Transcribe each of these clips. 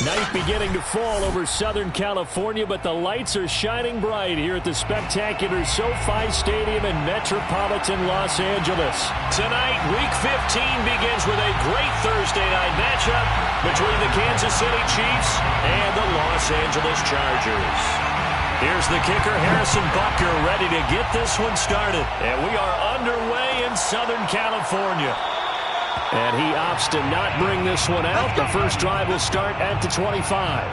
Night beginning to fall over Southern California, but the lights are shining bright here at the spectacular SoFi Stadium in metropolitan Los Angeles. Tonight, Week 15 begins with a great Thursday night matchup between the Kansas City Chiefs and the Los Angeles Chargers. Here's the kicker, Harrison Butker, ready to get this one started. And we are underway in Southern California. And he opts to not bring this one out. The first drive will start at the 25.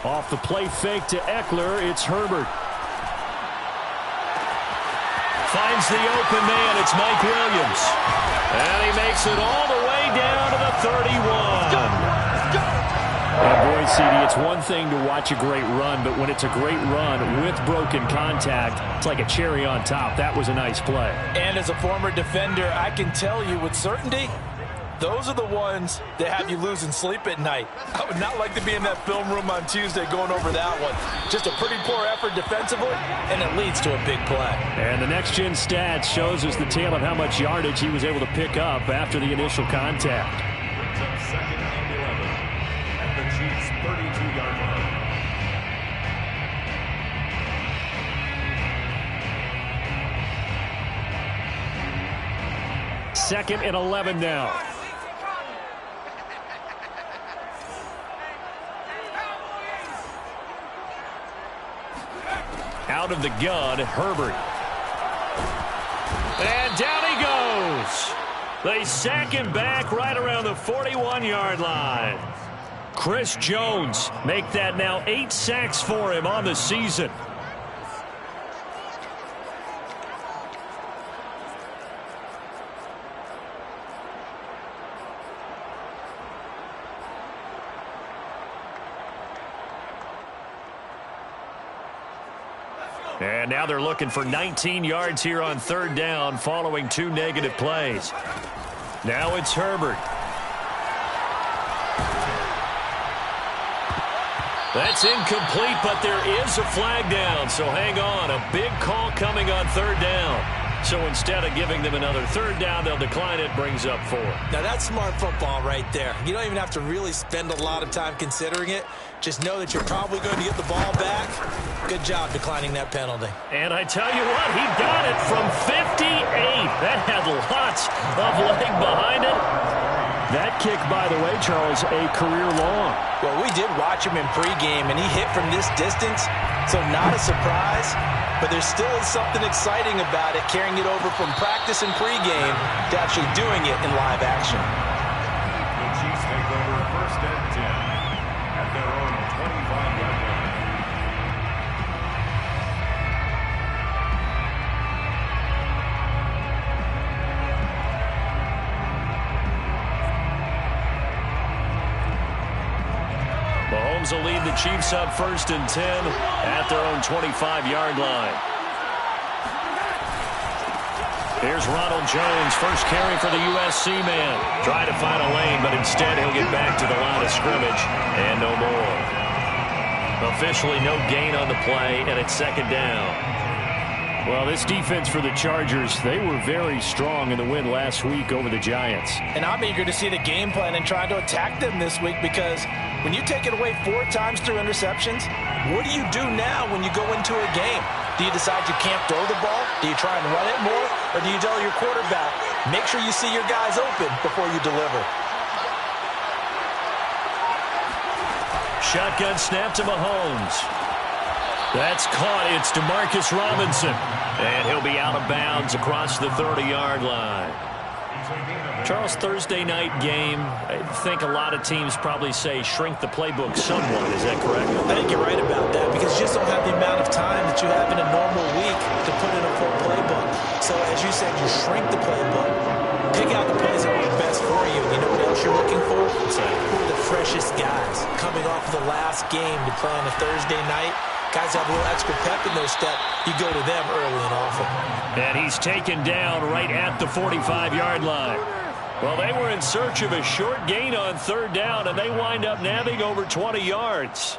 Off the play fake to Eckler, it's Herbert. Finds the open man, it's Mike Williams. And he makes it all the way down to the 31. And boy, CD, it's one thing to watch a great run, but when it's a great run with broken contact, it's like a cherry on top. That was a nice play. And as a former defender, I can tell you with certainty, those are the ones that have you losing sleep at night. I would not like to be in that film room on Tuesday going over that one. Just a pretty poor effort defensively, and it leads to a big play. And the next-gen stats shows us the tale of how much yardage he was able to pick up after the initial contact. Second and 11 at the Chiefs' 32-yard line. Second and 11 now. Out of the gun, Herbert. And down he goes. They sack him back right around the 41-yard line. Chris Jones make that now 8 sacks for him on the season. And now they're looking for 19 yards here on third down following 2 negative plays. Now it's Herbert. That's incomplete, but there is a flag down, so hang on. A big call coming on third down. So instead of giving them another third down, they'll decline it, brings up 4. Now that's smart football right there. You don't even have to really spend a lot of time considering it. Just know that you're probably going to get the ball back. Good job declining that penalty. And I tell you what, he got it from 58. That had lots of leg behind it. That kick, by the way, Charles, a career long. Well, we did watch him in pregame, and he hit from this distance, so not a surprise. But there still is something exciting about it, carrying it over from practice and pregame to actually doing it in live action. The Chiefs take over first and 10 at their own 25-yard line. Mahomes will lead the Chiefs up first and 10 at their own 25-yard line. Here's Ronald Jones, first carry for the USC man. Try to find a lane, but instead he'll get back to the line of scrimmage and no more. Officially no gain on the play, and it's second down. Well, this defense for the Chargers, they were very strong in the win last week over the Giants. And I'm eager to see the game plan and try to attack them this week, because when you take it away 4 times through interceptions, what do you do now when you go into a game? Do you decide you can't throw the ball? Do you try and run it more? Or do you tell your quarterback, make sure you see your guys open before you deliver? Shotgun snap to Mahomes. That's caught. It's DeMarcus Robinson. And he'll be out of bounds across the 30-yard line. Charles, Thursday night game, I think a lot of teams probably say shrink the playbook somewhat. Is that correct? I think you're right about that, because you just don't have the amount of time that you have in a normal week to put in a full playbook. So as you said, you shrink the playbook, pick out the plays that work best for you. And you know what else you're looking for? cautious guys coming off the last game to play on a Thursday night. Guys have a little extra pep in their step. You go to them early and often. And he's taken down right at the 45-yard line. Well, they were in search of a short gain on third down, and they wind up nabbing over 20 yards.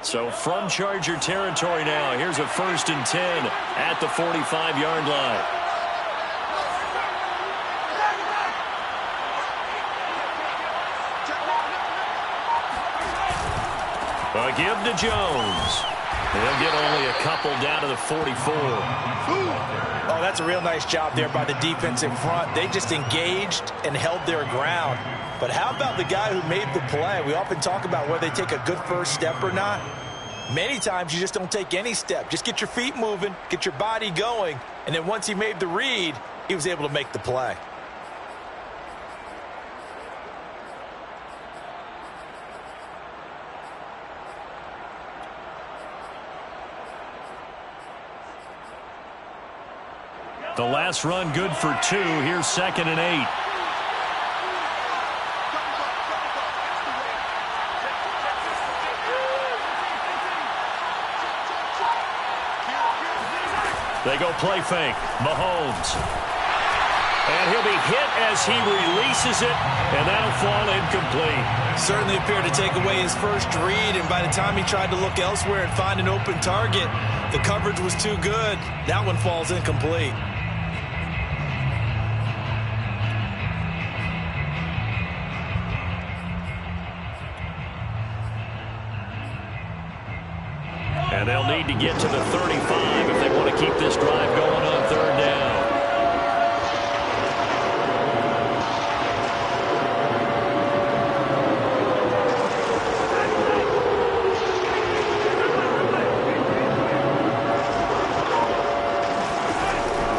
So from Charger territory now, here's a 1st and 10 at the 45-yard line. A give to Jones. He'll get only a couple down to the 44. Oh, that's a real nice job there by the defense in front. They just engaged and held their ground. But how about the guy who made the play? We often talk about whether they take a good first step or not. Many times you just don't take any step. Just get your feet moving, get your body going, and then once he made the read, he was able to make the play. The last run good for 2. Here's 2nd and 8. They go play fake. Mahomes. And he'll be hit as he releases it, and that'll fall incomplete. Certainly appeared to take away his first read, and by the time he tried to look elsewhere and find an open target, the coverage was too good. That one falls incomplete. And they'll need to get to the 35 if they want to keep this drive going on third down.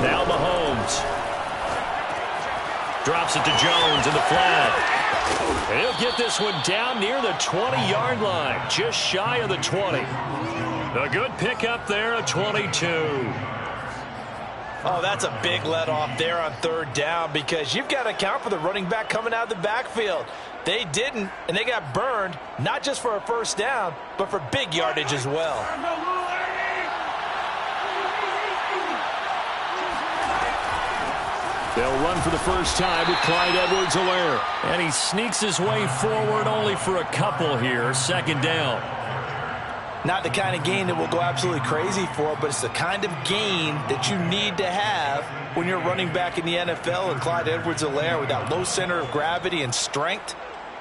Now Mahomes. Drops it to Jones in the flat. And he'll get this one down near the 20-yard line, just shy of the 20. A good pickup there at 22. Oh, that's a big let off there on third down because you've got to account for the running back coming out of the backfield. They didn't, and they got burned, not just for a first down, but for big yardage as well. They'll run for the first time with Clyde Edwards-Helaire. And he sneaks his way forward only for a couple here. 2nd down. Not the kind of gain that we'll go absolutely crazy for, but it's the kind of gain that you need to have when you're running back in the NFL. And Clyde Edwards-Helaire, with that low center of gravity and strength,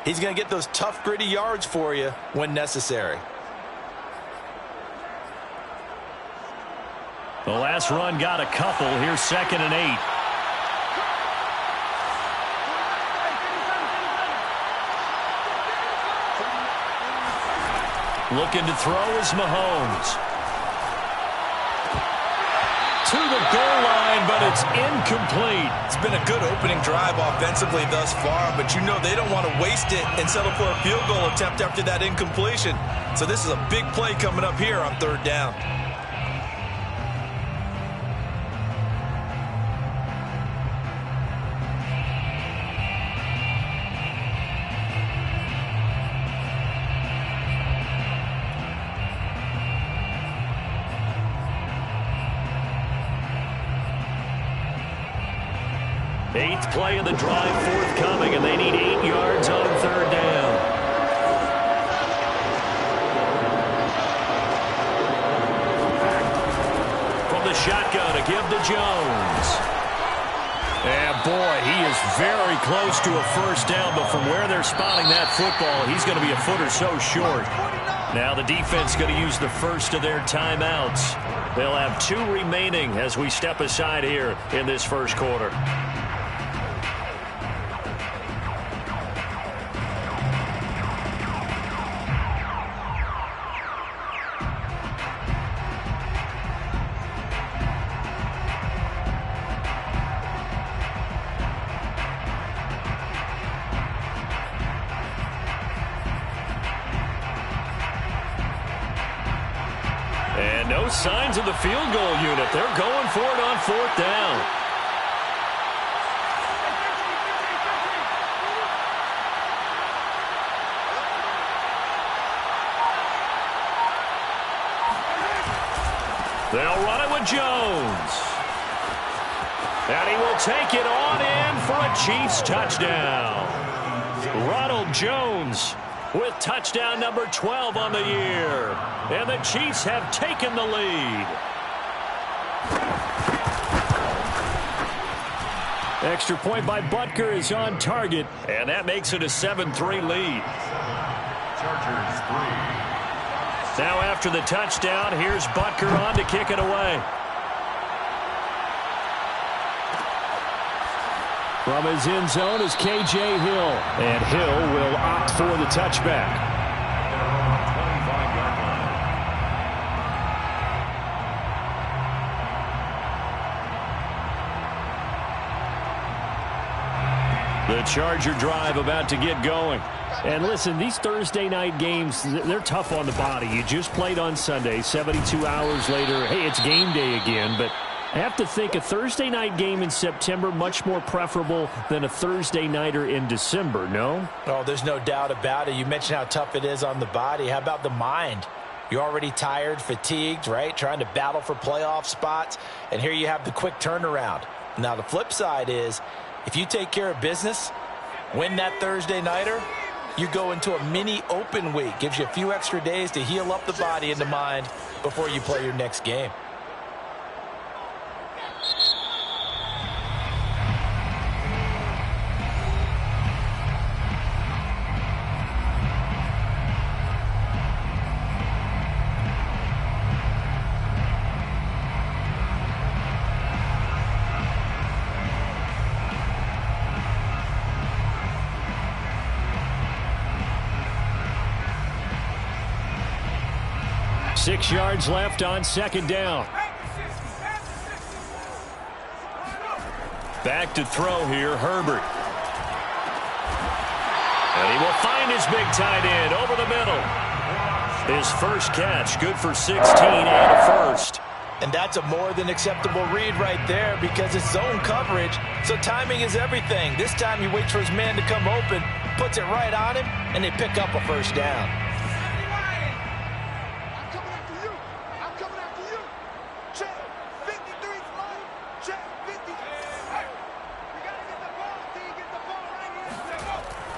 he's going to get those tough, gritty yards for you when necessary. The last run got a couple. Here's 2nd and 8. Looking to throw is Mahomes. To the goal line, but it's incomplete. It's been a good opening drive offensively thus far, but you know they don't want to waste it and settle for a field goal attempt after that incompletion. So this is a big play coming up here on third down. Eighth play of the drive forthcoming, and they need 8 yards on third down. From the shotgun, a give to Jones. And boy, he is very close to a first down, but from where they're spotting that football, he's going to be a foot or so short. Now the defense going to use the first of their timeouts. They'll have 2 remaining as we step aside here in this first quarter. And no signs of the field goal unit. They're going for it on fourth down. They'll run it with Jones. And he will take it on in for a Chiefs touchdown. Ronald Jones with touchdown number 12 on the year. And the Chiefs have taken the lead. Extra point by Butker is on target. And that makes it a 7-3 lead. Chargers 3. Now after the touchdown, here's Butker on to kick it away. From his end zone is K.J. Hill. And Hill will opt for the touchback. They're on 25-yard line. The Charger drive about to get going. And listen, these Thursday night games, they're tough on the body. You just played on Sunday, 72 hours later. Hey, it's game day again, but I have to think a Thursday night game in September much more preferable than a Thursday nighter in December, no? Oh, there's no doubt about it. You mentioned how tough it is on the body. How about the mind? You're already tired, fatigued, right? Trying to battle for playoff spots. And here you have the quick turnaround. Now, the flip side is if you take care of business, win that Thursday nighter, you go into a mini open week. Gives you a few extra days to heal up the body and the mind before you play your next game. Six yards left on second down. Back to throw here, Herbert. And he will find his big tight end over the middle. His first catch, good for 16 and a first. And that's a more than acceptable read right there because it's zone coverage, so timing is everything. This time he waits for his man to come open, puts it right on him, and they pick up a first down.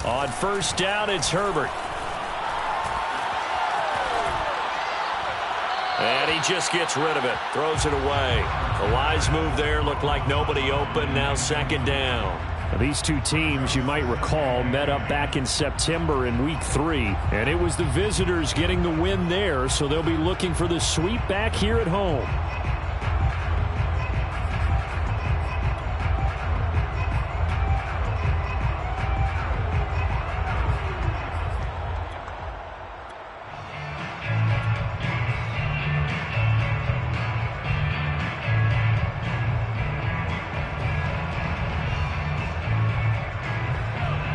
On first down, it's Herbert. And he just gets rid of it. Throws it away. The wise move there. Looked like nobody open. Now second down. Now these two teams, you might recall, met up back in September in Week 3. And it was the visitors getting the win there. So they'll be looking for the sweep back here at home.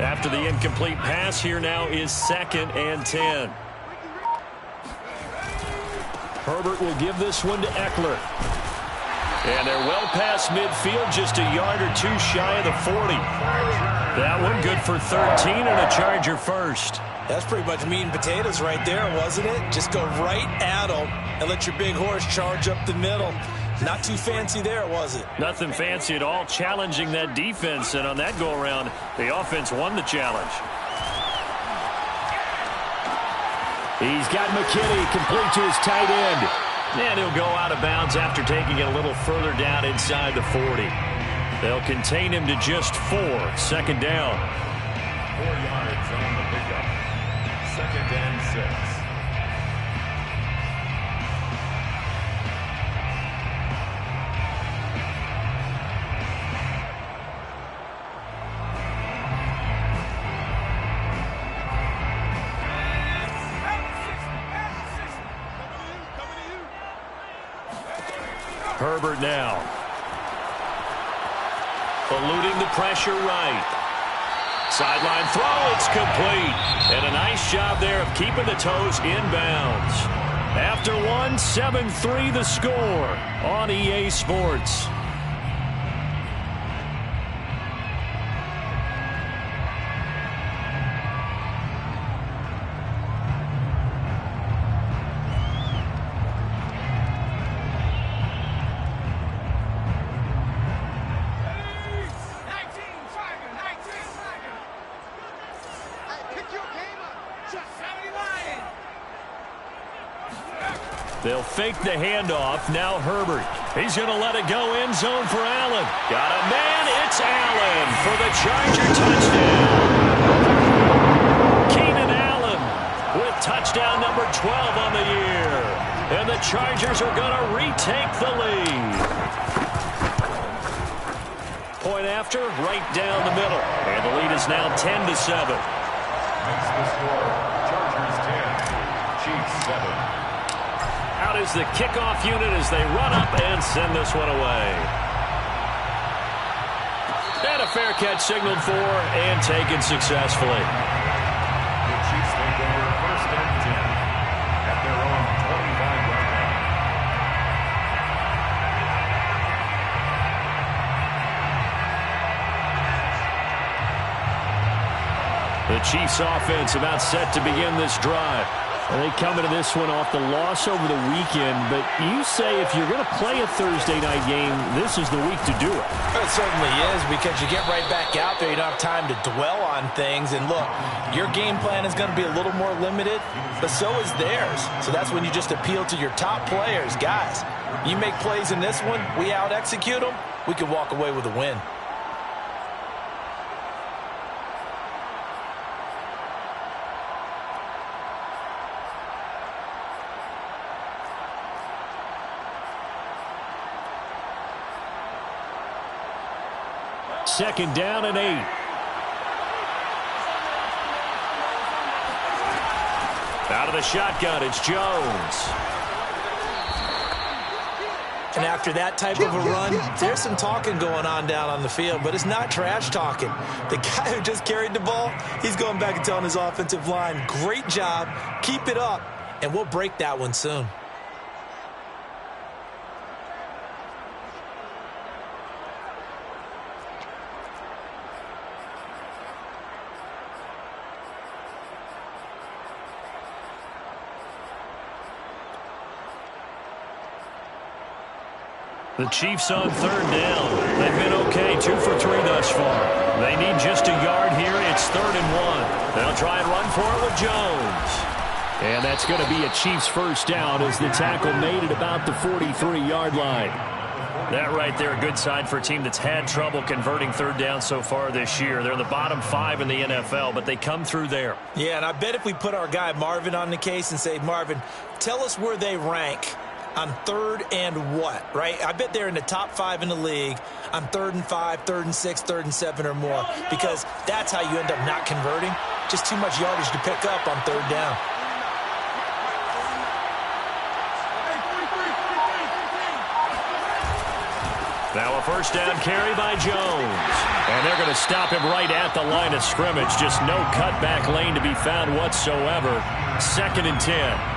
After the incomplete pass, here now is 2nd and 10. Herbert will give this one to Eckler. And they're well past midfield, just a yard or two shy of the 40. That one good for 13 and a Charger first. That's pretty much meat and potatoes right there, wasn't it? Just go right at them and let your big horse charge up the middle. Not too fancy there, was it? Nothing fancy at all, challenging that defense. And on that go-around, the offense won the challenge. He's got McKinney complete to his tight end. And he'll go out of bounds after taking it a little further down inside the 40. They'll contain him to just 4. Second down. 4 yards on the pickup. 2nd and 6. Herbert now. Eluding the pressure right. Sideline throw, it's complete. And a nice job there of keeping the toes inbounds. After one, 7-3 the score on EA Sports. They'll fake the handoff. Now Herbert. He's going to let it go end zone for Allen. Got a man. It's Allen for the Charger touchdown. Keenan Allen with touchdown number 12 on the year. And the Chargers are going to retake the lead. Point after, right down the middle. And the lead is now 10-7. Makes the score Chargers 10, Chiefs 7. Out is the kickoff unit as they run up and send this one away. And a fair catch signaled for and taken successfully. The Chiefs take over first and 10 at their own 25-yard line. The Chiefs offense about set to begin this drive. Well, they come into this one off the loss over the weekend, but you say if you're going to play a Thursday night game, this is the week to do it. It certainly is, because you get right back out there. You don't have time to dwell on things. And look, your game plan is going to be a little more limited, but so is theirs. So that's when you just appeal to your top players. Guys, you make plays in this one, we out-execute them, we can walk away with a win. Second down and 8. Out of the shotgun, it's Jones. And after that type of a run, there's some talking going on down on the field, but it's not trash talking. The guy who just carried the ball, he's going back and telling his offensive line, great job, keep it up, and we'll break that one soon. The Chiefs on third down. They've been okay, 2 for 3 thus far. They need just a yard here. It's 3rd and 1. They'll try and run for it with Jones. And that's going to be a Chiefs first down as the tackle made at about the 43-yard line. That right there, a good sign for a team that's had trouble converting third down so far this year. They're in the bottom 5 in the NFL, but they come through there. Yeah, and I bet if we put our guy Marvin on the case and say, Marvin, tell us where they rank on 3rd and what, right? I bet they're in the top 5 in the league on 3rd and 5, 3rd and 6, 3rd and 7 or more, because that's how you end up not converting. Just too much yardage to pick up on 3rd down. Now a first down carry by Jones. And they're going to stop him right at the line of scrimmage. Just no cutback lane to be found whatsoever. 2nd and 10.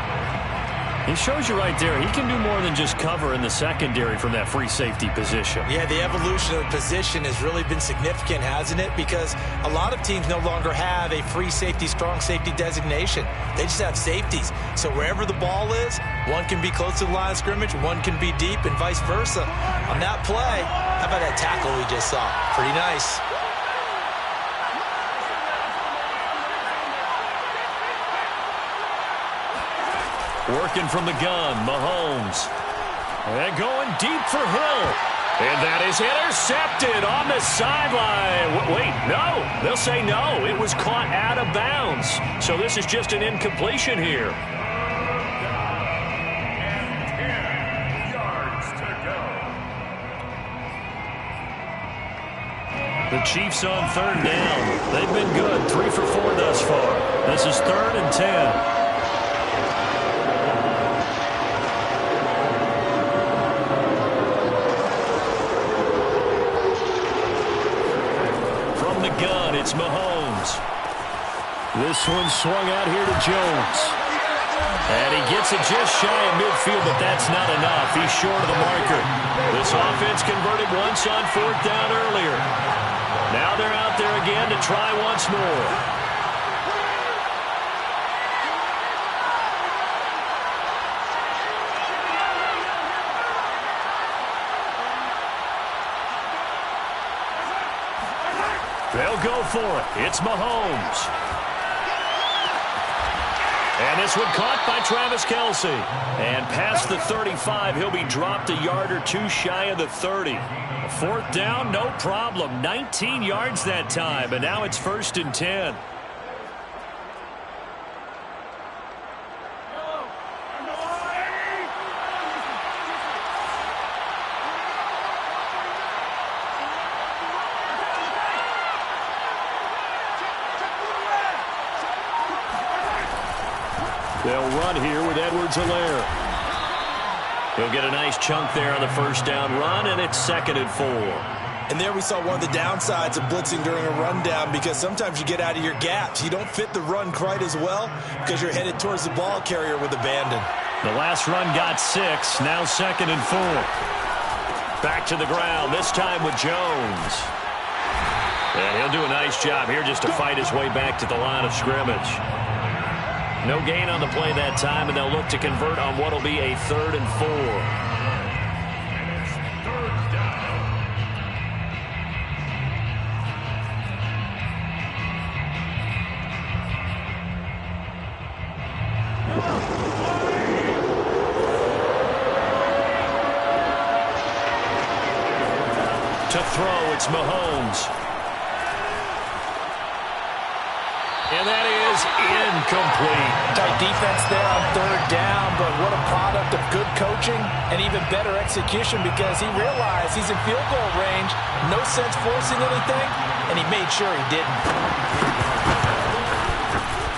He shows you right there, he can do more than just cover in the secondary from that free safety position. Yeah, the evolution of the position has really been significant, hasn't it? Because a lot of teams no longer have a free safety, strong safety designation. They just have safeties. So wherever the ball is, one can be close to the line of scrimmage, one can be deep, and vice versa. On that play, how about that tackle we just saw? Pretty nice. Working from the gun, Mahomes. And going deep for Hill. And that is intercepted on the sideline. Wait, no. They'll say no. It was caught out of bounds. So this is just an incompletion here. And 10 yards to go. The Chiefs on third down. They've been good. 3 for 4 thus far. This is 3rd and 10. It's Mahomes. This one swung out here to Jones. And he gets it just shy of midfield, but that's not enough. He's short of the marker. This offense converted once on 4th down earlier. Now they're out there again to try once more. They'll go for it. It's Mahomes. And this one caught by Travis Kelce. And past the 35, he'll be dropped a yard or two shy of the 30. A fourth down, no problem. 19 yards that time, and now it's 1st and 10. They'll run here with Edwards-Helaire. He'll get a nice chunk there on the first down run, and it's 2nd and 4. And there we saw one of the downsides of blitzing during a rundown, because sometimes you get out of your gaps. You don't fit the run quite as well because you're headed towards the ball carrier with abandon. The last run got 6, now 2nd and 4. Back to the ground, this time with Jones. And he'll do a nice job here just to fight his way back to the line of scrimmage. No gain on the play that time, and they'll look to convert on what will be a 3rd and 4. And it's 3rd down. To throw, it's Mahomes. And that is incomplete. Tight defense there on 3rd down, but what a product of good coaching and even better execution, because he realized he's in field goal range. No sense forcing anything, and he made sure he didn't.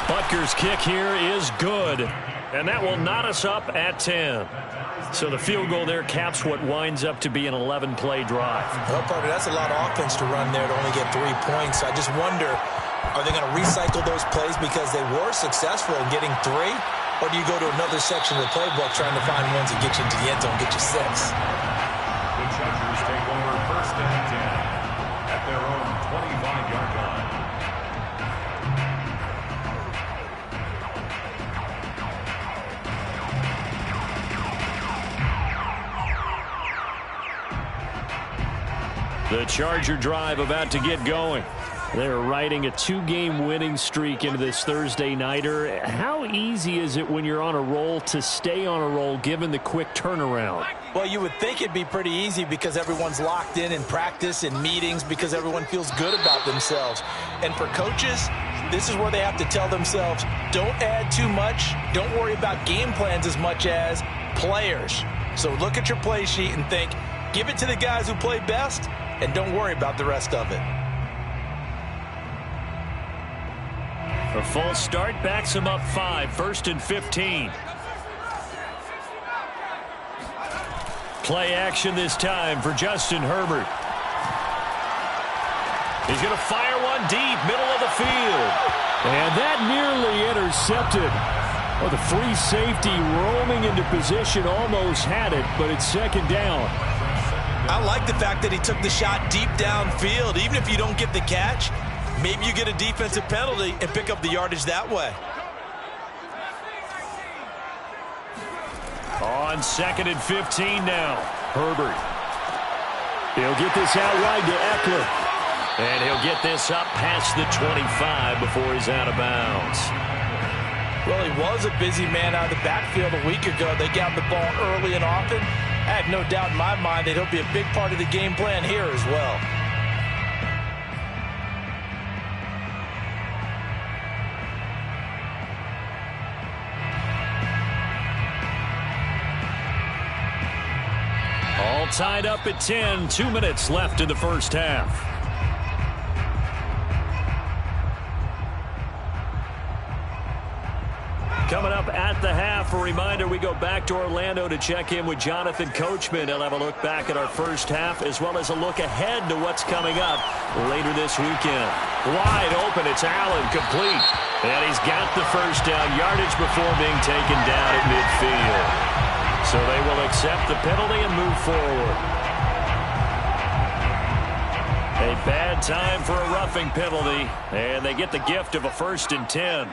Butker's kick here is good, and that will knot us up at 10. So the field goal there caps what winds up to be an 11-play drive. Well, partner, that's a lot of offense to run there to only get 3 points. I just wonder, are they going to recycle those plays because they were successful in getting 3? Or do you go to another section of the playbook trying to find ones that get you into the end zone, get you 6? The Chargers take over 1st and 10 at their own 25-yard line. The Charger drive about to get going. They're riding a 2-game winning streak into this Thursday nighter. How easy is it when you're on a roll to stay on a roll given the quick turnaround? Well, you would think it'd be pretty easy because everyone's locked in practice and meetings, because everyone feels good about themselves. And for coaches, this is where they have to tell themselves, don't add too much. Don't worry about game plans as much as players. So look at your play sheet and think, give it to the guys who play best, and don't worry about the rest of it. A false start backs him up 5, 1st and 15. Play action this time for Justin Herbert. He's going to fire one deep, middle of the field. And that nearly intercepted. Well, the free safety roaming into position almost had it, but it's 2nd down. I like the fact that he took the shot deep downfield. Even if you don't get the catch, maybe you get a defensive penalty and pick up the yardage that way. On 2nd and 15 now, Herbert. He'll get this out wide to Eckler. And he'll get this up past the 25 before he's out of bounds. Well, he was a busy man out of the backfield a week ago. They got the ball early and often. I have no doubt in my mind that he'll be a big part of the game plan here as well. All tied up at 10, 2 minutes left in the first half. Coming up at the half, a reminder, we go back to Orlando to check in with Jonathan Coachman. He'll have a look back at our first half as well as a look ahead to what's coming up later this weekend. Wide open, it's Allen, complete. And he's got the first down, yardage before being taken down at midfield. So they will accept the penalty and move forward. A bad time for a roughing penalty, and they get the gift of a 1st and 10.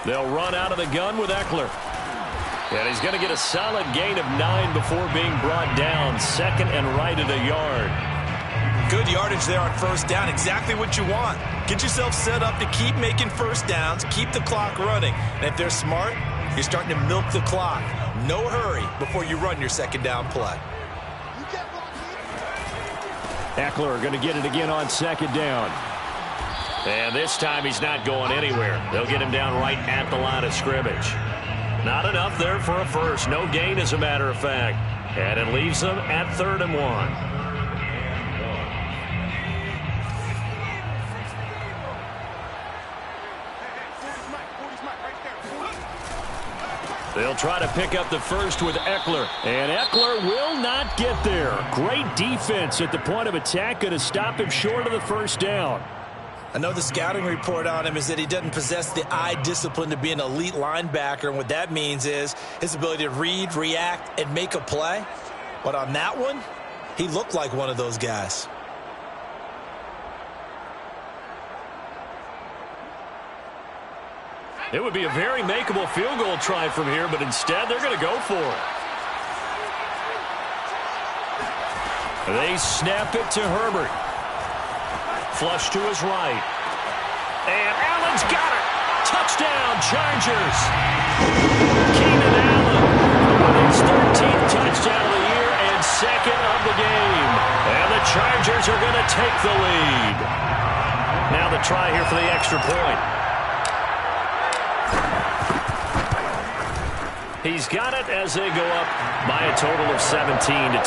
They'll run out of the gun with Eckler. And he's going to get a solid gain of 9 before being brought down. 2nd and right at a yard. Good yardage there on first down. Exactly what you want. Get yourself set up to keep making first downs, keep the clock running. And if they're smart, you're starting to milk the clock. No hurry before you run your second down play. Eckler going to get it again on second down. And this time he's not going anywhere. They'll get him down right at the line of scrimmage. Not enough there for a first. No gain, as a matter of fact. And it leaves them at 3rd and 1. They'll try to pick up the first with Eckler. And Eckler will not get there. Great defense at the point of attack. Going to stop him short of the first down. I know the scouting report on him is that he doesn't possess the eye discipline to be an elite linebacker. And what that means is his ability to read, react, and make a play. But on that one, he looked like one of those guys. It would be a very makeable field goal try from here, but instead they're going to go for it. They snap it to Herbert. Flush to his right. And Allen's got it. Touchdown, Chargers. Keenan Allen with his 13th touchdown of the year and 2nd of the game. And the Chargers are going to take the lead. Now the try here for the extra point. He's got it as they go up by a total of 17-10.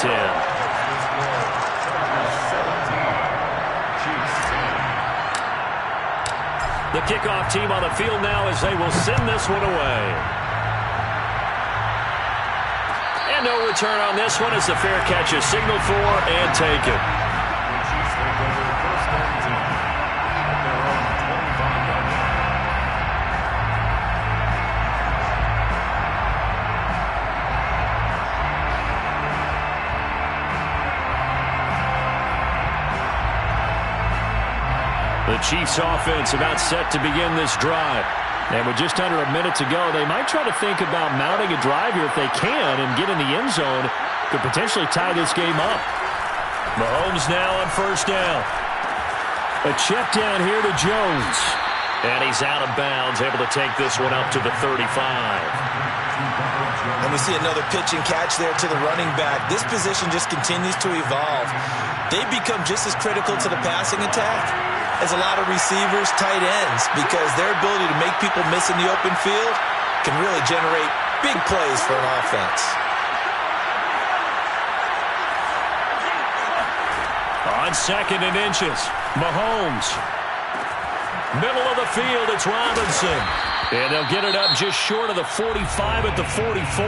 The kickoff team on the field now as they will send this one away. And no return on this one as the fair catch is signaled for and taken. The Chiefs offense about set to begin this drive. And with just under a minute to go, they might try to think about mounting a drive here if they can and get in the end zone to potentially tie this game up. Mahomes now on first down. A check down here to Jones. And he's out of bounds, able to take this one up to the 35. And we see another pitch and catch there to the running back. This position just continues to evolve. They've become just as critical to the passing attack as a lot of receivers, tight ends, because their ability to make people miss in the open field can really generate big plays for an offense. On 2nd and inches, Mahomes. Middle of the field, it's Robinson. And they'll get it up just short of the 45 at the 44.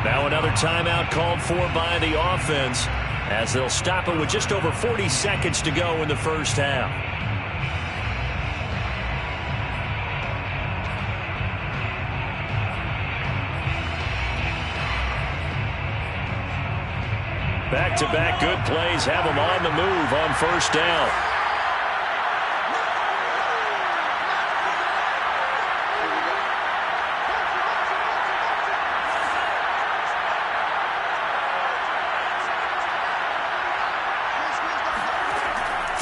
Now another timeout called for by the offense, as they'll stop it with just over 40 seconds to go in the first half. Back-to-back good plays have them on the move on first down.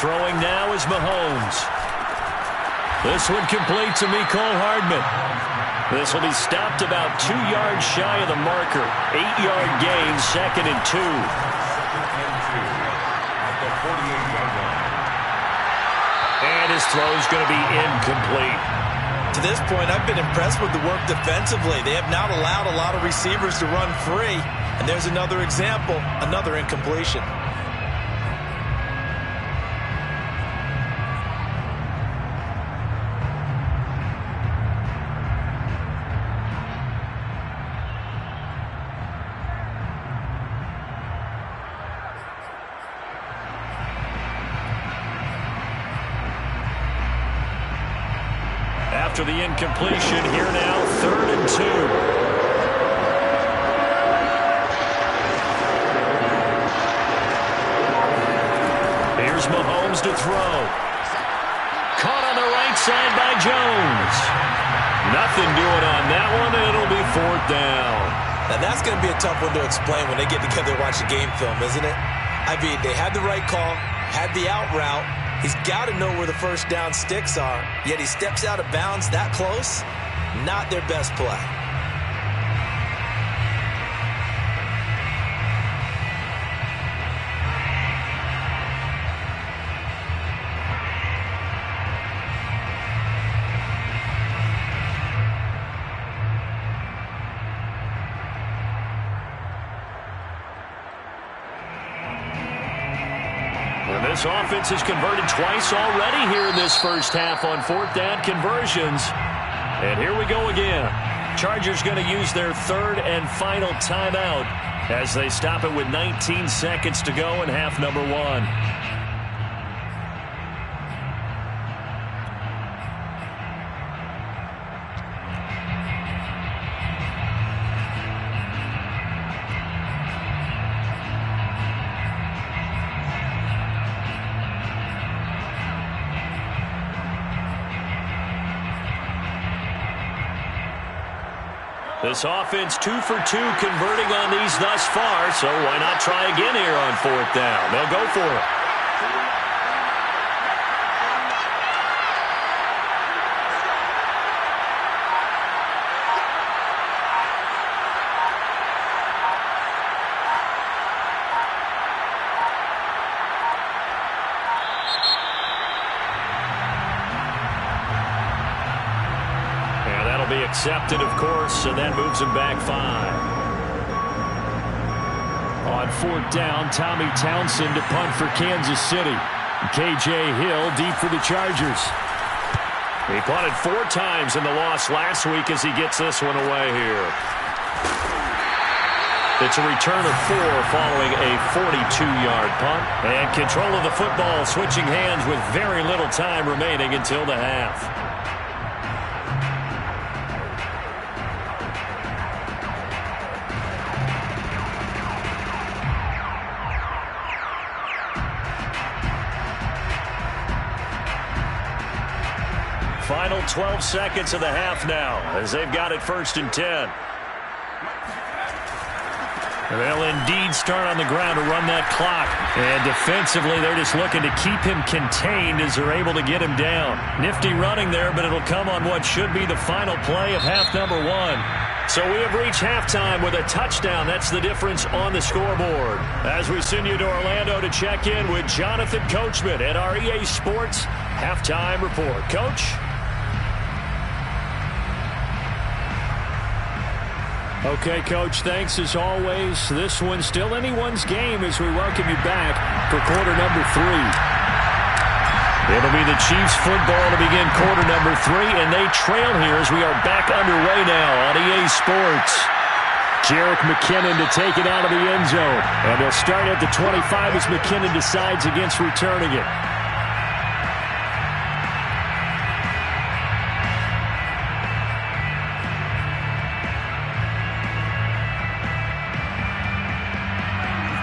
Throwing now is Mahomes. This one complete to Mecole Hardman. This will be stopped about 2 yards shy of the marker. 8-yard gain, 2nd and 2. And his throw's going to be incomplete. To this point, I've been impressed with the work defensively. They have not allowed a lot of receivers to run free. And there's another example, another incompletion. After the incompletion, here now, 3rd and 2. Here's Mahomes to throw. Caught on the right side by Jones. Nothing doing on that one, and it'll be 4th down. Now that's going to be a tough one to explain when they get together and watch the game film, isn't it? I mean, they had the right call, had the out route. He's got to know where the first down sticks are, yet he steps out of bounds that close. Not their best play. This offense has converted twice already here in this first half on fourth down conversions. And here we go again. Chargers going to use their third and final timeout as they stop it with 19 seconds to go in half number one. This offense 2 for 2 converting on these thus far, so why not try again here on fourth down? They'll go for it. Accepted, of course, and that moves him back 5. On fourth down, Tommy Townsend to punt for Kansas City. K.J. Hill deep for the Chargers. He punted 4 times in the loss last week as he gets this one away here. It's a return of 4 following a 42-yard punt. And control of the football switching hands with very little time remaining until the half. Final 12 seconds of the half now as they've got it 1st and 10. They'll indeed start on the ground to run that clock. And defensively, they're just looking to keep him contained as they're able to get him down. Nifty running there, but it'll come on what should be the final play of half number 1. So we have reached halftime with a touchdown. That's the difference on the scoreboard. As we send you to Orlando to check in with Jonathan Coachman at our EA Sports Halftime Report. Coach? Okay, Coach, thanks as always. This one's still anyone's game as we welcome you back for quarter number 3. It'll be the Chiefs football to begin quarter number 3, and they trail here as we are back underway now on EA Sports. Jerick McKinnon to take it out of the end zone, and they'll start at the 25 as McKinnon decides against returning it.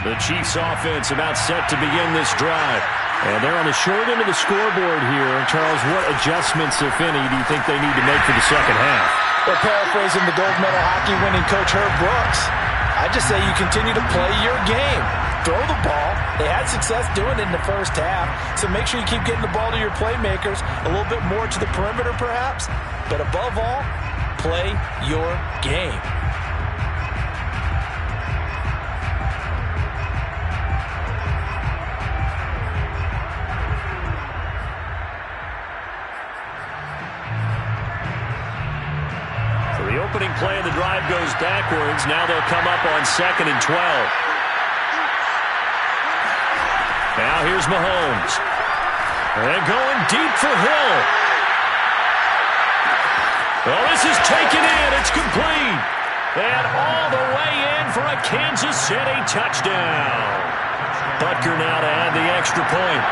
The Chiefs offense about set to begin this drive. And they're on the short end of the scoreboard here. And Charles, what adjustments, if any, do you think they need to make for the second half? Well, paraphrasing the gold medal hockey winning coach Herb Brooks, I just say you continue to play your game. Throw the ball. They had success doing it in the first half. So make sure you keep getting the ball to your playmakers, a little bit more to the perimeter perhaps. But above all, play your game. Opening play of the drive goes backwards. Now they'll come up on 2nd and 12. Now here's Mahomes. And going deep for Hill. Well, this is taken in. It's complete. And all the way in for a Kansas City touchdown. Butker now to add the extra point.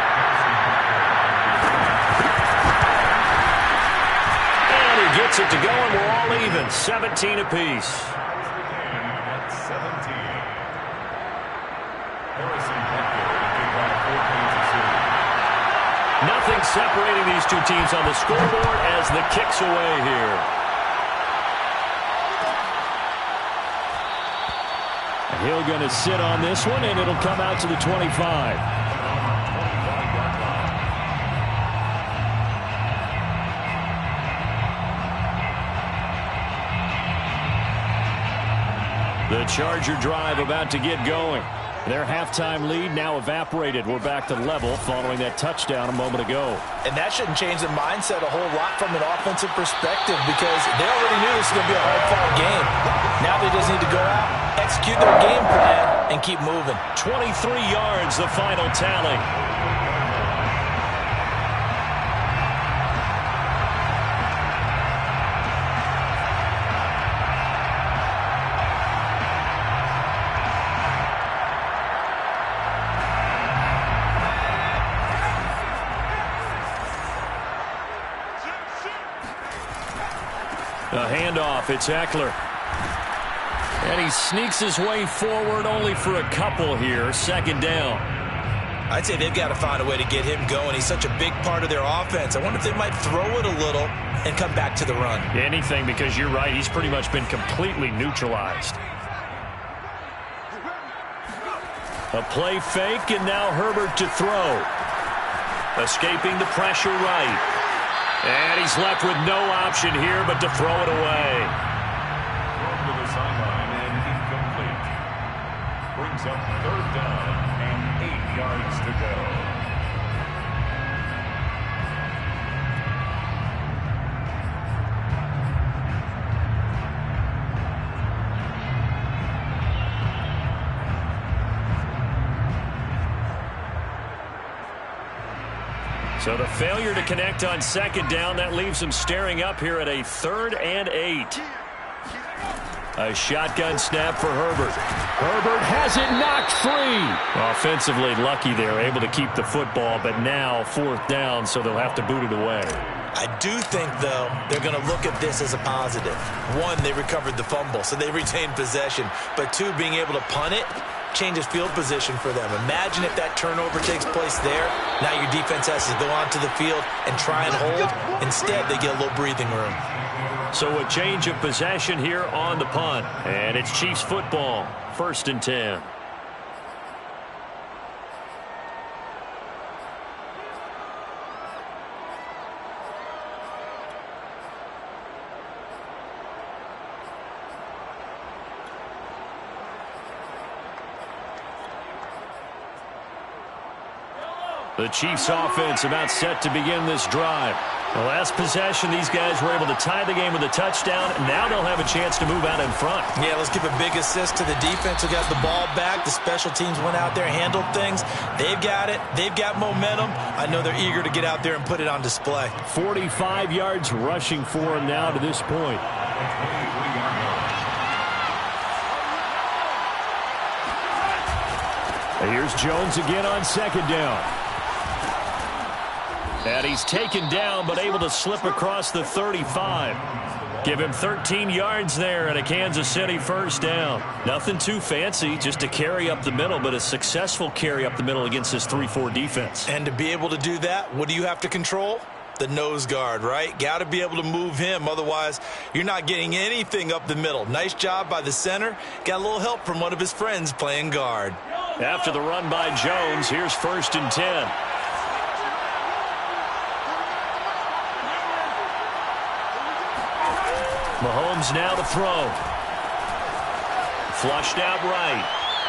Gets it to go, and we're all even. 17 apiece. Nothing separating these two teams on the scoreboard as the kick's away here. He'll going to sit on this one, and it'll come out to the 25. The Charger drive about to get going. Their halftime lead now evaporated. We're back to level following that touchdown a moment ago. And that shouldn't change the mindset a whole lot from an offensive perspective because they already knew this was going to be a hard-fought game. Now they just need to go out, execute their game plan, and keep moving. 23 yards, the final tally. A handoff, it's Eckler. And he sneaks his way forward only for a couple here. Second down. I'd say they've got to find a way to get him going. He's such a big part of their offense. I wonder if they might throw it a little and come back to the run. Anything, because you're right. He's pretty much been completely neutralized. A play fake, and now Herbert to throw. Escaping the pressure right. And he's left with no option here but to throw it away. Thrown to the sideline and incomplete. Brings up third down and 8 yards to go. So the failure to connect on second down, that leaves him staring up here at a 3rd and 8. A shotgun snap for Herbert. Herbert has it knocked free. Offensively lucky there, able to keep the football, but now 4th down, so they'll have to boot it away. I do think, though, they're going to look at this as a positive. 1, they recovered the fumble, so they retained possession. But 2, being able to punt it changes field position for them. Imagine if that turnover takes place there. Now your defense has to go onto the field and try and hold. Instead, they get a little breathing room. So a change of possession here on the punt. And it's Chiefs football, 1st and 10. The Chiefs offense about set to begin this drive. The last possession, these guys were able to tie the game with a touchdown. Now they'll have a chance to move out in front. Yeah, let's give a big assist to the defense who got the ball back. The special teams went out there, handled things. They've got it. They've got momentum. I know they're eager to get out there and put it on display. 45 yards rushing for him now to this point. Here's Jones again on second down. And he's taken down, but able to slip across the 35. Give him 13 yards there and a Kansas City 1st down. Nothing too fancy, just a carry up the middle, but a successful carry up the middle against this 3-4 defense. And to be able to do that, what do you have to control? The nose guard, right? Got to be able to move him. Otherwise, you're not getting anything up the middle. Nice job by the center. Got a little help from one of his friends playing guard. After the run by Jones, here's 1st and 10. Mahomes now to throw. Flushed out right.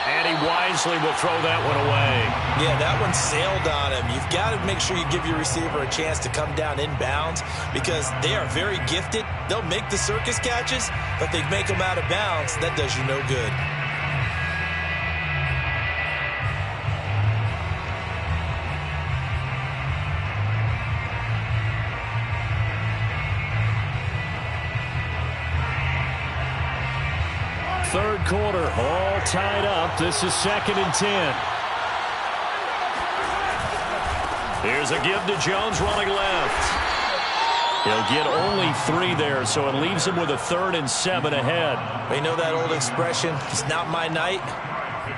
And he wisely will throw that one away. Yeah, that one sailed on him. You've got to make sure you give your receiver a chance to come down inbounds because they are very gifted. They'll make the circus catches, but they make them out of bounds. That does you no good. Third quarter, all tied up. This is 2nd and 10. Here's a give to Jones running left. He'll get only 3 there, so it leaves him with a 3rd and 7 ahead. We know that old expression, it's not my night.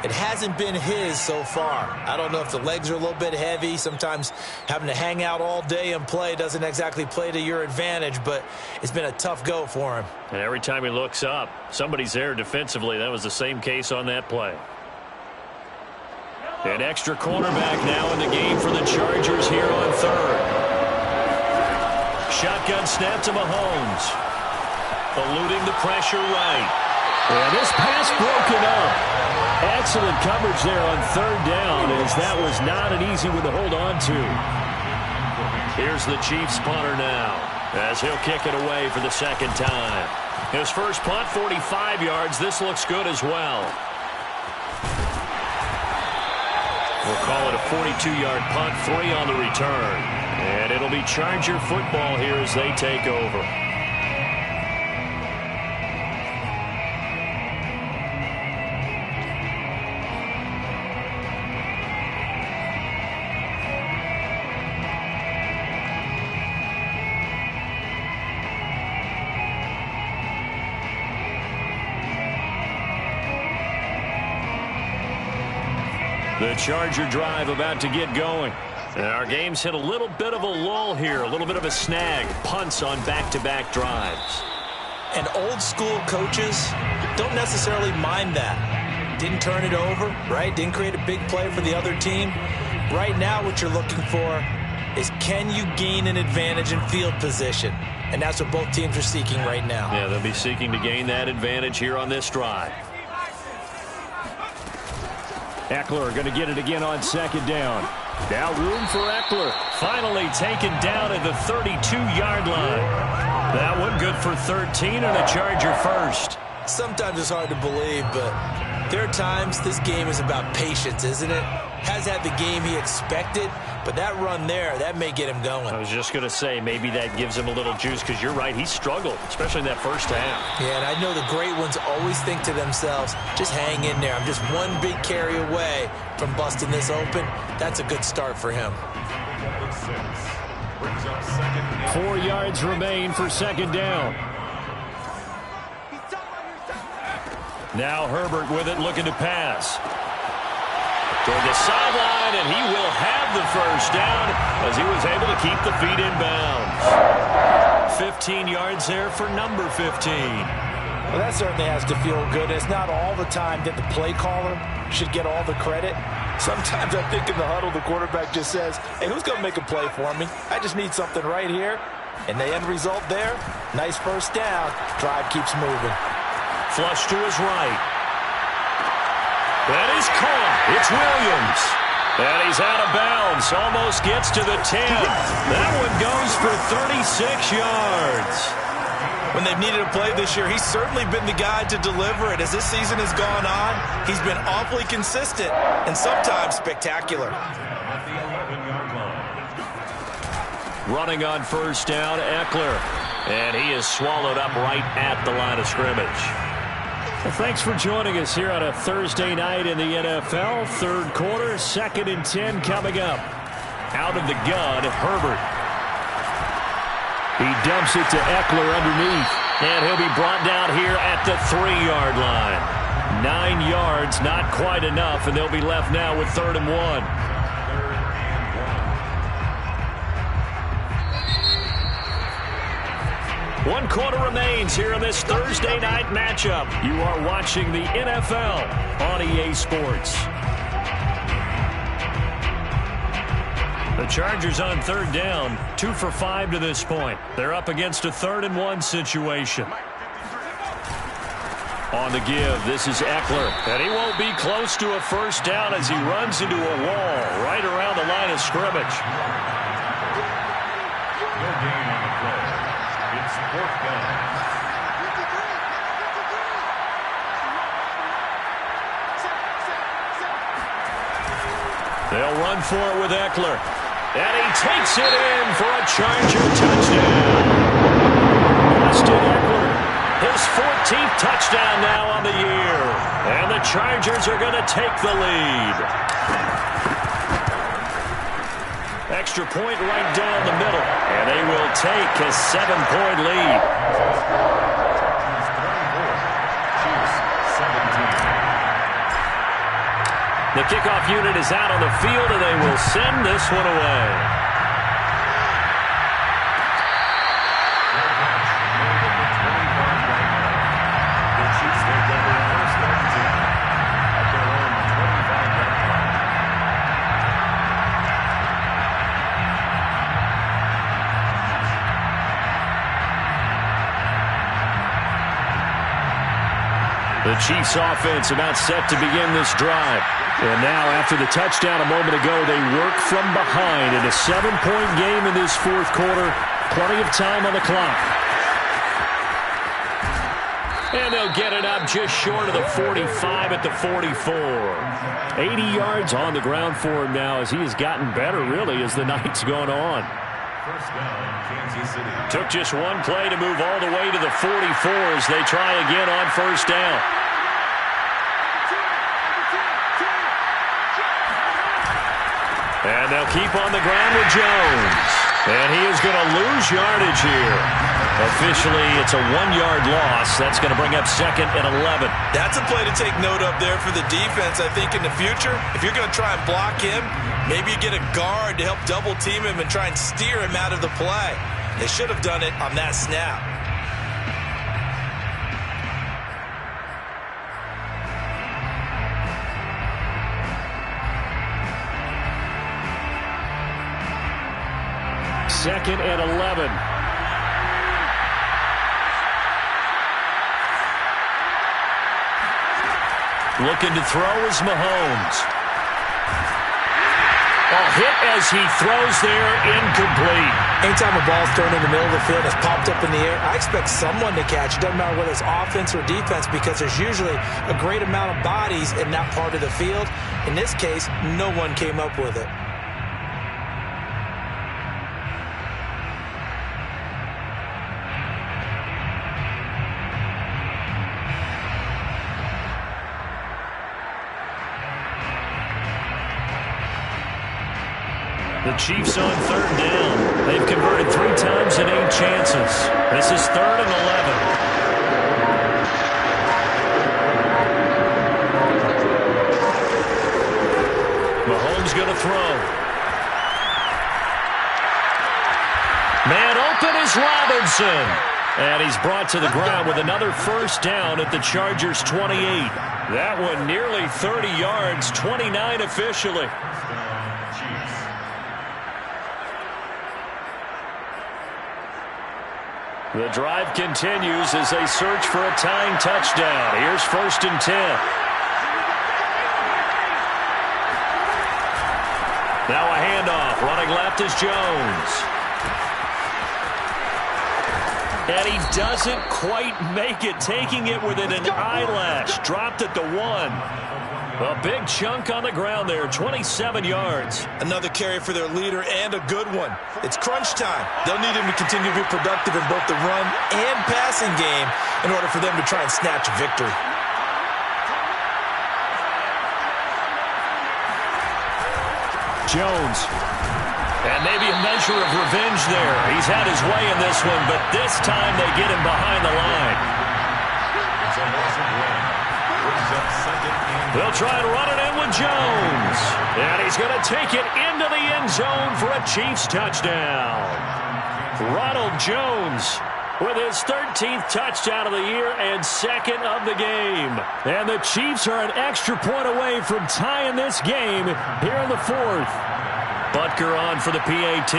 It hasn't been his so far. I don't know if the legs are a little bit heavy. Sometimes having to hang out all day and play doesn't exactly play to your advantage, but it's been a tough go for him. And every time he looks up, somebody's there defensively. That was the same case on that play. An extra cornerback now in the game for the Chargers here on third. Shotgun snap to Mahomes. Eluding the pressure right. And this pass broken up. Excellent coverage there on third down, as that was not an easy one to hold on to. Here's the Chiefs punter now, as he'll kick it away for the second time. His first punt, 45 yards. This looks good as well. We'll call it a 42-yard punt, 3 on the return. And it'll be Charger football here as they take over. The Charger drive about to get going. And our game's hit a little bit of a lull here, a little bit of a snag. Punts on back-to-back drives. And old-school coaches don't necessarily mind that. Didn't turn it over, right? Didn't create a big play for the other team. Right now what you're looking for is, can you gain an advantage in field position? And that's what both teams are seeking right now. Yeah, they'll be seeking to gain that advantage here on this drive. Eckler going to get it again on second down. Now room for Eckler. Finally taken down at the 32-yard line. That one good for 13 and a Charger first. Sometimes it's hard to believe, but there are times this game is about patience, isn't it? Has had the game he expected, but that run there, that may get him going. I was just going to say, maybe that gives him a little juice, because you're right, he struggled, especially in that first half. Yeah, and I know the great ones always think to themselves, just hang in there. I'm just one big carry away from busting this open. That's a good start for him. 4 yards remain for second down. Now Herbert with it, looking to pass. Toward the sideline, and he will have the first down as he was able to keep the feet in bounds. 15 yards there for number 15. Well, that certainly has to feel good. It's not all the time that the play caller should get all the credit. Sometimes I think in the huddle, the quarterback just says, hey, who's going to make a play for me? I just need something right here. And the end result there, nice first down. Drive keeps moving. Flush to his right. That is caught. It's Williams. And he's out of bounds. Almost gets to the 10. That one goes for 36 yards. When they've needed a play this year, he's certainly been the guy to deliver it. As this season has gone on, he's been awfully consistent and sometimes spectacular. Running on first down, Eckler. And he is swallowed up right at the line of scrimmage. Well, thanks for joining us here on a Thursday night in the NFL. Third quarter, 2nd and 10 coming up. Out of the gun, Herbert. He dumps it to Eckler underneath. And he'll be brought down here at the 3-yard line. 9 yards, not quite enough, and they'll be left now with 3rd and 1. One quarter remains here in this Thursday night matchup. You are watching the NFL on EA Sports. The Chargers on 3rd down, 2 for 5 to this point. They're up against a 3rd and 1 situation. On the give, this is Eckler. And he won't be close to a first down as he runs into a wall right around the line of scrimmage. No gain on the play. It's 4th down. They'll run for it with Eckler. And he takes it in for a Charger touchdown. Austin Eckler, his 14th touchdown now on the year. And the Chargers are going to take the lead. Extra point right down the middle. And they will take a 7-point lead. The kickoff unit is out on the field, and they will send this one away. The Chiefs offense about set to begin this drive. And now after the touchdown a moment ago, they work from behind in a 7-point game in this fourth quarter. Plenty of time on the clock. And they'll get it up just short of the 45 at the 44. 80 yards on the ground for him now as he has gotten better really as the night's gone on. First down, Kansas City. Took just one play to move all the way to the 44 as they try again on first down. And they'll keep on the ground with Jones. And he is going to lose yardage here. Officially, it's a 1-yard loss. That's going to bring up second and 11. That's a play to take note of there for the defense, I think, in the future. If you're going to try and block him, maybe you get a guard to help double team him and try and steer him out of the play. They should have done it on that snap. Second and 11. Looking to throw is Mahomes. Hit as he throws there, incomplete. Anytime a ball's thrown in the middle of the field, it's popped up in the air, I expect someone to catch it. Doesn't matter whether it's offense or defense because there's usually a great amount of bodies in that part of the field. In this case, no one came up with it. The Chiefs on third down. They've converted 3 times in 8 chances. This is third and 11. Mahomes going to throw. Man open is Robinson. And he's brought to the ground with another first down at the Chargers' 28. That one nearly 30 yards, 29 officially. The drive continues as they search for a tying touchdown. Here's first and 10. Now a handoff. Running left is Jones. And he doesn't quite make it, taking it within an eyelash. Dropped at the 1. A big chunk on the ground there, 27 yards. Another carry for their leader and a good one. It's crunch time. They'll need him to continue to be productive in both the run and passing game in order for them to try and snatch a victory. Jones. And maybe a measure of revenge there. He's had his way in this one, but this time they get him behind the line. They'll try and run it in with Jones. And he's going to take it into the end zone for a Chiefs touchdown. Ronald Jones with his 13th touchdown of the year and second of the game. And the Chiefs are an extra point away from tying this game here in the fourth. Butker on for the PAT.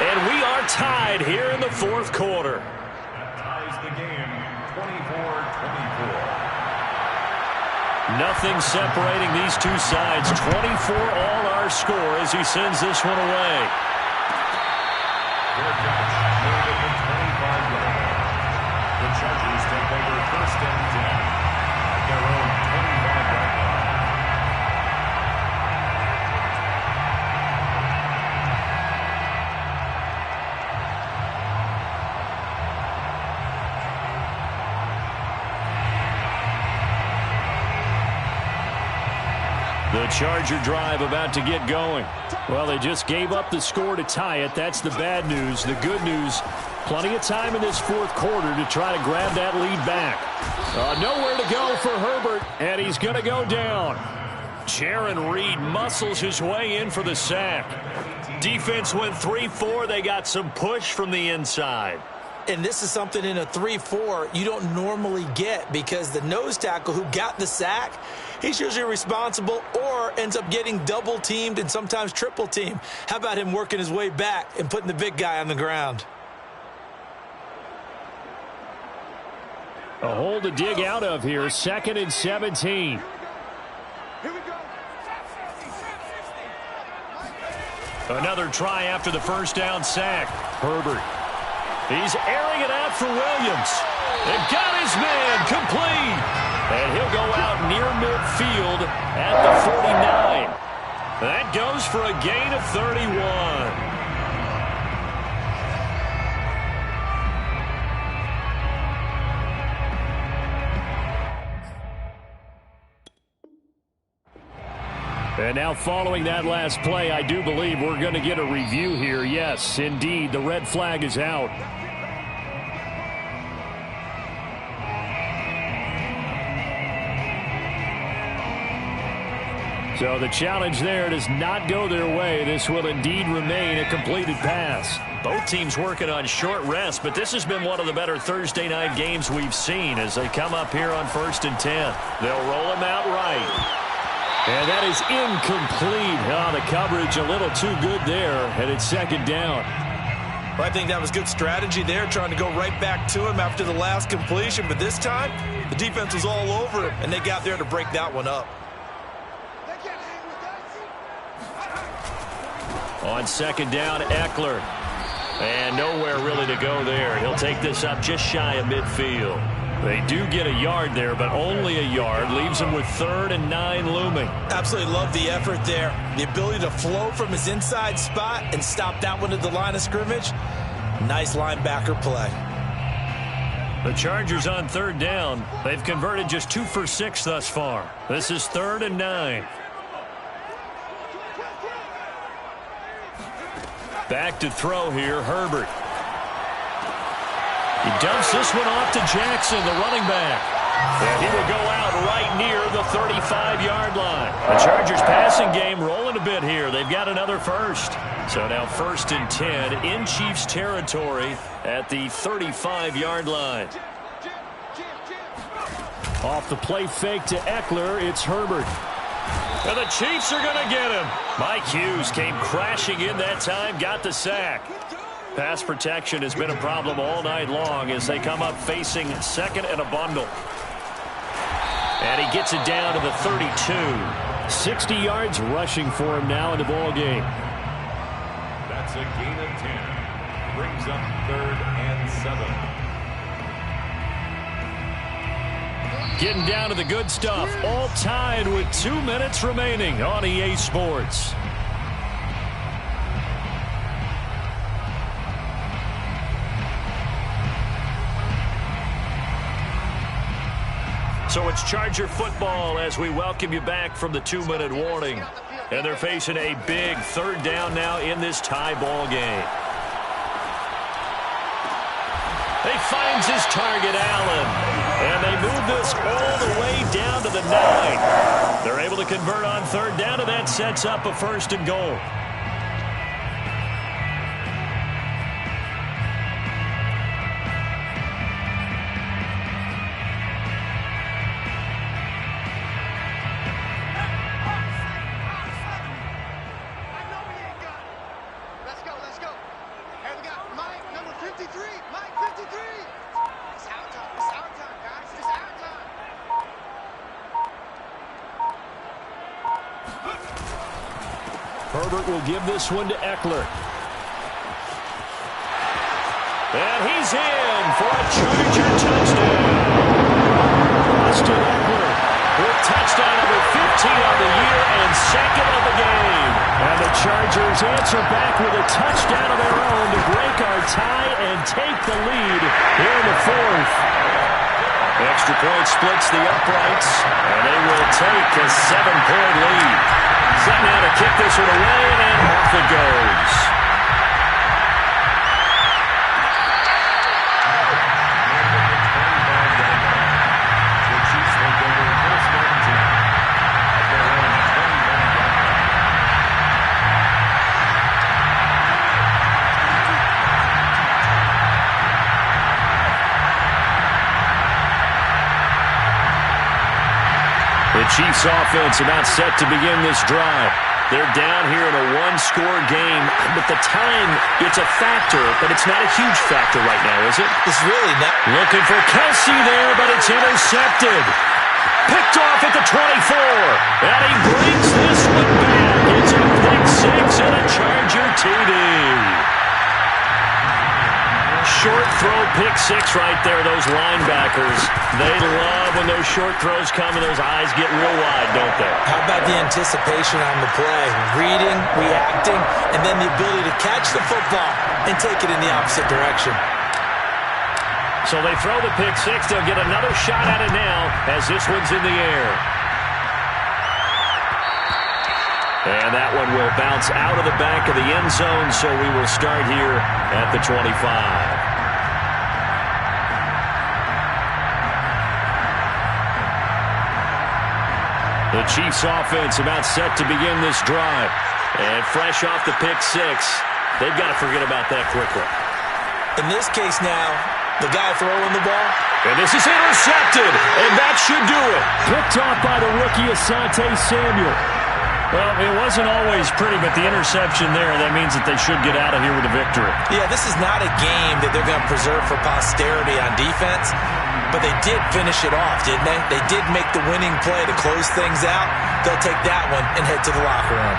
And we are tied here in the fourth quarter. That ties the game, 24-24. Nothing separating these two sides. 24 all our score as he sends this one away. Fair catch, more than the 25-yard line. The Chargers take over first and 10 at their own 25-yard line. The Charger drive about to get going. Well, they just gave up the score to tie it. That's the bad news. The good news, Plenty of time in this fourth quarter to try to grab that lead back. Nowhere to go for Herbert, and he's going to go down. Jaron Reed muscles his way in for the sack. Defense went 3-4. They got some push from the inside. And this is something in a 3-4 you don't normally get, because the nose tackle who got the sack, he's usually responsible or ends up getting double teamed and sometimes triple teamed. How about him working his way back and putting the big guy on the ground? A hole to dig out of here. 2nd and 17. Another try after the first down sack. Herbert. He's airing it out for Williams. And got his man complete. And he'll go out near midfield at the 49. That goes for a gain of 31. And now following that last play, I do believe we're going to get a review here. Yes, indeed, the red flag is out. So the challenge there does not go their way. This will indeed remain a completed pass. Both teams working on short rest, but this has been one of the better Thursday night games we've seen as they come up here on 1st and 10. They'll roll him out right. And that is incomplete. The coverage a little too good there, and it's 2nd down. Well, I think that was good strategy there, trying to go right back to him after the last completion. But this time, the defense was all over him, and they got there to break that one up. On 2nd down, Eckler. And nowhere really to go there. He'll take this up just shy of midfield. They do get a yard there, but only a yard. Leaves him with 3rd and 9 looming. Absolutely love the effort there. The ability to flow from his inside spot and stop that one at the line of scrimmage. Nice linebacker play. The Chargers on 3rd down. They've converted just 2 for 6 thus far. This is 3rd and 9. Back to throw here, Herbert. He dumps this one off to Jackson, the running back. And he will go out right near the 35-yard line. The Chargers passing game rolling a bit here. They've got another first. So now 1st and 10 in Chiefs territory at the 35-yard line. Off the play fake to Eckler, it's Herbert. And the Chiefs are going to get him. Mike Hughes came crashing in that time, got the sack. Pass protection has been a problem all night long as they come up facing 2nd and a bundle. And he gets it down to the 32. 60 yards rushing for him now in the ball game. That's a gain of 10. Brings up 3rd and 7. Getting down to the good stuff. All tied with 2 minutes remaining on EA Sports. So it's Charger football as we welcome you back from the 2-minute warning. And they're facing a big 3rd down now in this tie ball game. He finds his target, Allen. And they move this all the way down to the 9. They're able to convert on 3rd down, and that sets up a 1st and goal. Herbert will give this one to Eckler. And he's in for a Charger touchdown. Austin Eckler with touchdown number 15 on the year and 2nd of the game. And the Chargers answer back with a touchdown of their own to break our tie and take the lead here in the 4th. Extra point splits the uprights, and they will take a 7-point lead. Set now to kick this one away, and off it goes. Chiefs offense about set to begin this drive. They're down here in a one-score game, but the time, it's a factor, but it's not a huge factor right now, is it? It's really not. Looking for Kelsey there, but it's intercepted. Picked off at the 24, and he brings this one back. It's a pick six and a Charger TD. Short throw pick six right there, those linebackers. They love when those short throws come and those eyes get real wide, don't they? How about the anticipation on the play? Reading, reacting, and then the ability to catch the football and take it in the opposite direction. So they throw the pick six. They'll get another shot at it now as this one's in the air. And that one will bounce out of the back of the end zone, so we will start here at the 25. The Chiefs offense about set to begin this drive. And fresh off the pick six, they've got to forget about that quickly. In this case now, the guy throwing the ball. And this is intercepted, and that should do it. Picked off by the rookie Asante Samuel. Well, it wasn't always pretty, but the interception there, that means that they should get out of here with a victory. Yeah, this is not a game that they're going to preserve for posterity on defense, but they did finish it off, didn't they? They did make the winning play to close things out. They'll take that one and head to the locker room.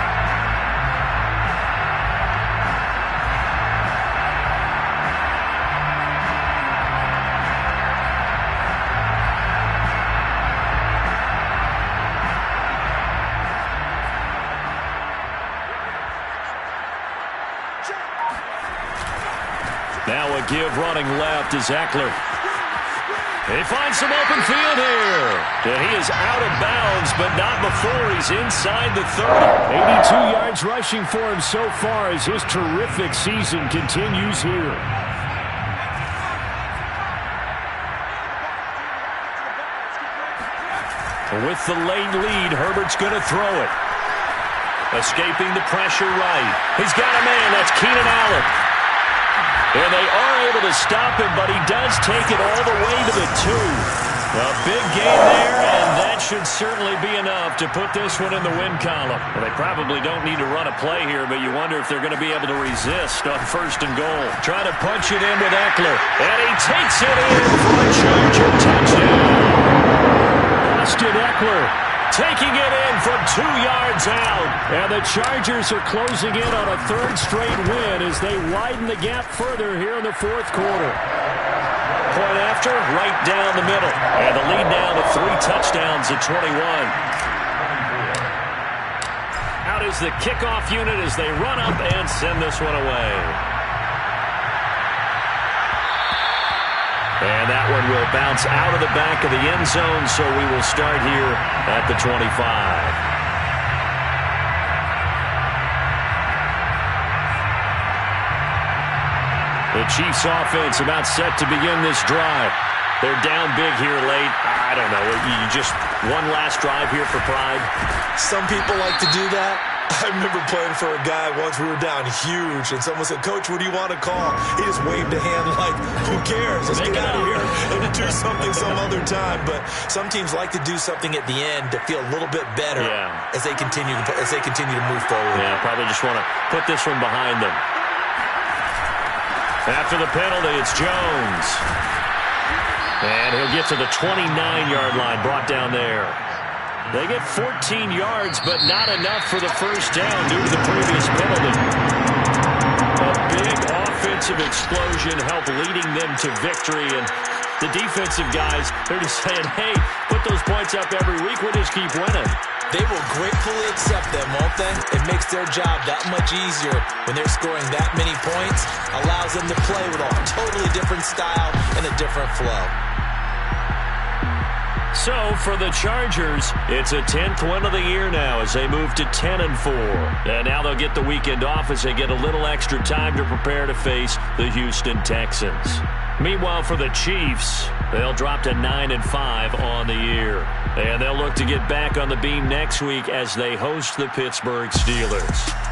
Now a give running left is Eckler. He finds some open field here. And he is out of bounds, but not before he's inside the 30. 82 yards rushing for him so far as his terrific season continues here. With the late lead, Herbert's going to throw it. Escaping the pressure right. He's got a man. That's Keenan Allen. And they are able to stop him, but he does take it all the way to the 2. A big game there, and that should certainly be enough to put this one in the win column. Well, they probably don't need to run a play here, but you wonder if they're going to be able to resist on first and goal. Try to punch it in with Eckler, and he takes it in for a Charger touchdown. Austin Eckler taking it in from 2 yards out. And the Chargers are closing in on a third straight win as they widen the gap further here in the fourth quarter. Point after, right down the middle. And the lead now to 3 touchdowns at 21. Out is the kickoff unit as they run up and send this one away. And that one will bounce out of the back of the end zone, so we will start here at the 25. The Chiefs offense about set to begin this drive. They're down big here late. I don't know. You just one last drive here for pride. Some people like to do that. I remember playing for a guy once. We were down huge, and someone said, "Coach, what do you want to call?" He just waved a hand like, "Who cares? Let's get out of here and do something some other time." But some teams like to do something at the end to feel a little bit better as they continue to move forward. Yeah, probably just want to put this one behind them. After the penalty, it's Jones. And he'll get to the 29-yard line, brought down there. They get 14 yards, but not enough for the first down due to the previous penalty. A big offensive explosion helped leading them to victory, and the defensive guys, they're just saying, hey, put those points up every week, we'll just keep winning. They will gratefully accept them, won't they? It makes their job that much easier when they're scoring that many points, allows them to play with a totally different style and a different flow. So, for the Chargers, it's a 10th win of the year now as they move to 10-4. And now they'll get the weekend off as they get a little extra time to prepare to face the Houston Texans. Meanwhile, for the Chiefs, they'll drop to 9-5 on the year. And they'll look to get back on the beam next week as they host the Pittsburgh Steelers.